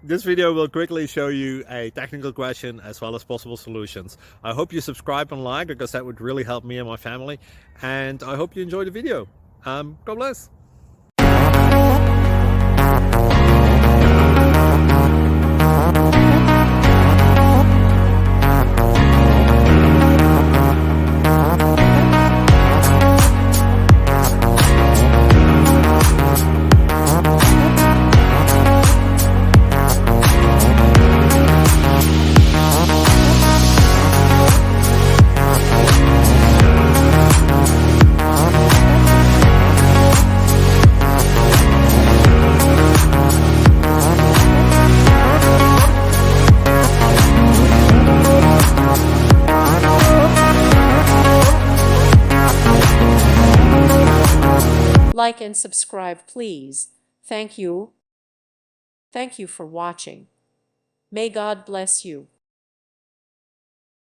This video will quickly show you a technical question as well as possible solutions. I hope you subscribe and like, because that would really help me and my family. And I hope you enjoy the video. God bless. Like and subscribe, please. Thank you. Thank you for watching. May God bless you.